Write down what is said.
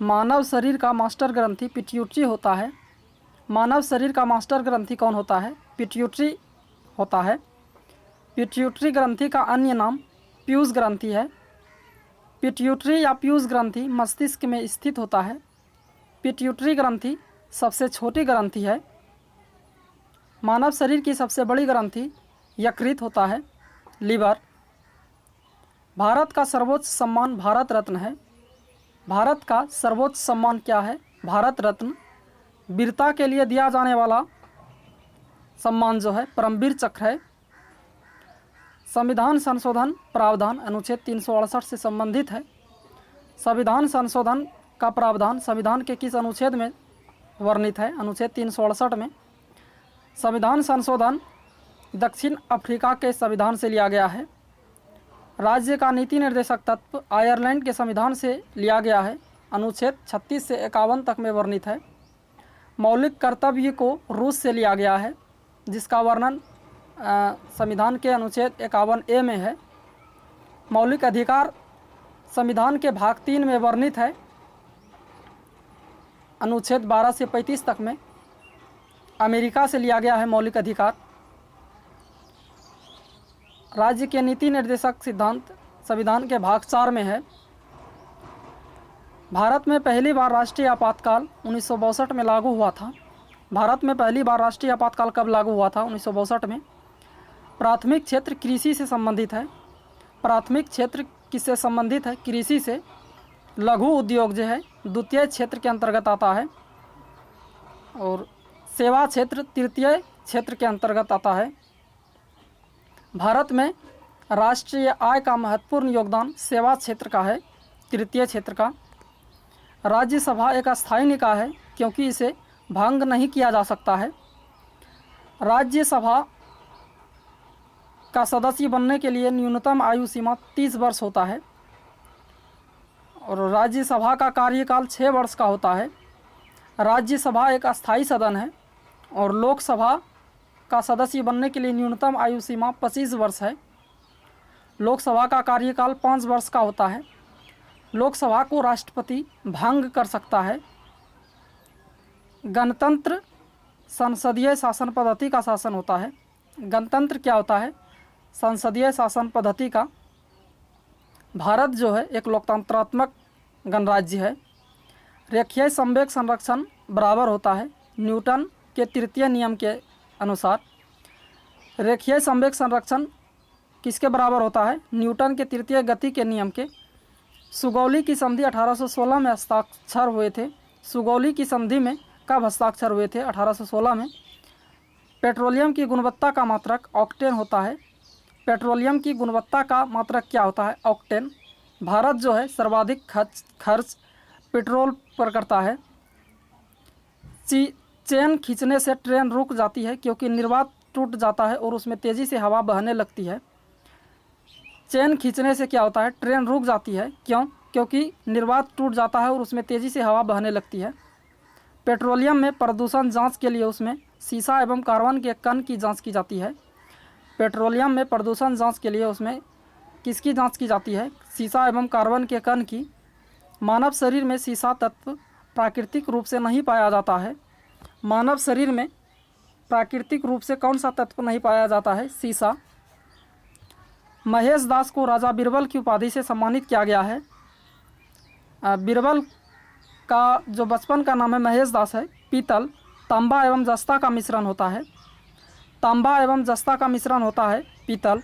मानव शरीर का मास्टर ग्रंथि पिट्यूटरी होता है। मानव शरीर का मास्टर ग्रंथि कौन होता है? पिट्यूटरी होता है। पिट्यूटरी ग्रंथि का अन्य नाम पीयूष ग्रंथि है। पिट्यूटरी या पीयूष ग्रंथि मस्तिष्क में स्थित होता है। पिट्यूटरी ग्रंथि सबसे छोटी ग्रंथि है। मानव शरीर की सबसे बड़ी ग्रंथि यकृत होता है, लीवर। भारत का सर्वोच्च सम्मान भारत रत्न है। भारत का सर्वोच्च सम्मान क्या है? भारत रत्न। वीरता के लिए दिया जाने वाला सम्मान जो है परमवीर चक्र है। संविधान संशोधन प्रावधान अनुच्छेद 368 से संबंधित है। संविधान संशोधन का प्रावधान संविधान के किस अनुच्छेद में वर्णित है? अनुच्छेद 368 में। संविधान संशोधन दक्षिण अफ्रीका के संविधान से लिया गया है। राज्य का नीति निर्देशक तत्व आयरलैंड के संविधान से लिया गया है। अनुच्छेद 36 से 51 तक में वर्णित है। मौलिक कर्तव्य को रूस से लिया गया है, जिसका वर्णन संविधान के अनुच्छेद 51A में है। मौलिक अधिकार संविधान के भाग 3 में वर्णित है, अनुच्छेद 12 से 35 तक में। अमेरिका से लिया गया है मौलिक अधिकार। राज्य के नीति निर्देशक सिद्धांत संविधान के भाग 4 में है। भारत में पहली बार राष्ट्रीय आपातकाल 1962 में लागू हुआ था। भारत में पहली बार राष्ट्रीय आपातकाल कब लागू हुआ था? 1962 में। प्राथमिक क्षेत्र कृषि से संबंधित है। प्राथमिक क्षेत्र किससे संबंधित है? कृषि से। लघु उद्योग जो है द्वितीय क्षेत्र के अंतर्गत आता है, और सेवा क्षेत्र तृतीय क्षेत्र के अंतर्गत आता है। भारत में राष्ट्रीय आय का महत्वपूर्ण योगदान सेवा क्षेत्र का है, तृतीय क्षेत्र का। राज्यसभा एक अस्थायी निकाय है, क्योंकि इसे भंग नहीं किया जा सकता है। राज्यसभा का सदस्य बनने के लिए न्यूनतम आयु सीमा 30 वर्ष होता है, और राज्यसभा का कार्यकाल 6 वर्ष का होता है। राज्यसभा एक अस्थायी सदन है, और लोकसभा का सदस्य बनने के लिए न्यूनतम आयु सीमा 25 वर्ष है। लोकसभा का कार्यकाल 5 वर्ष का होता है। लोकसभा को राष्ट्रपति भंग कर सकता है। गणतंत्र संसदीय शासन पद्धति का शासन होता है। गणतंत्र क्या होता है? संसदीय शासन पद्धति का। भारत जो है एक लोकतंत्रात्मक गणराज्य है। रेखीय संवेग संरक्षण बराबर होता है न्यूटन के तृतीय नियम के अनुसार। रेखीय संवेग संरक्षण किसके बराबर होता है? न्यूटन के तृतीय गति के नियम के। सुगौली की संधि 1816 में हस्ताक्षर हुए थे। सुगौली की संधि में कब हस्ताक्षर हुए थे? 1816 में। पेट्रोलियम की गुणवत्ता का मात्रक ऑक्टेन होता है। पेट्रोलियम की गुणवत्ता का मात्रक क्या होता है? ऑक्टेन। भारत जो है सर्वाधिक खर्च पेट्रोल पर करता है। चेन खींचने से ट्रेन रुक जाती है, क्योंकि निर्वात टूट जाता है और उसमें तेज़ी से हवा बहने लगती है। चेन खींचने से क्या होता है? ट्रेन रुक जाती है। क्यों? क्योंकि निर्वात टूट जाता है और उसमें तेज़ी से हवा बहने लगती है। पेट्रोलियम में प्रदूषण जांच के लिए उसमें सीसा एवं कार्बन के कण की जांच की जाती है। पेट्रोलियम में प्रदूषण जांच के लिए उसमें किसकी जांच की जाती है? सीसा एवं कार्बन के कण की। मानव शरीर में सीसा तत्व प्राकृतिक रूप से नहीं पाया जाता है। मानव शरीर में प्राकृतिक रूप से कौन सा तत्व नहीं पाया जाता है? सीसा। महेश दास को राजा बीरबल की उपाधि से सम्मानित किया गया है। बीरबल का जो बचपन का नाम है महेश दास है। पीतल तांबा एवं जस्ता का मिश्रण होता है। तांबा एवं जस्ता का मिश्रण होता है पीतल।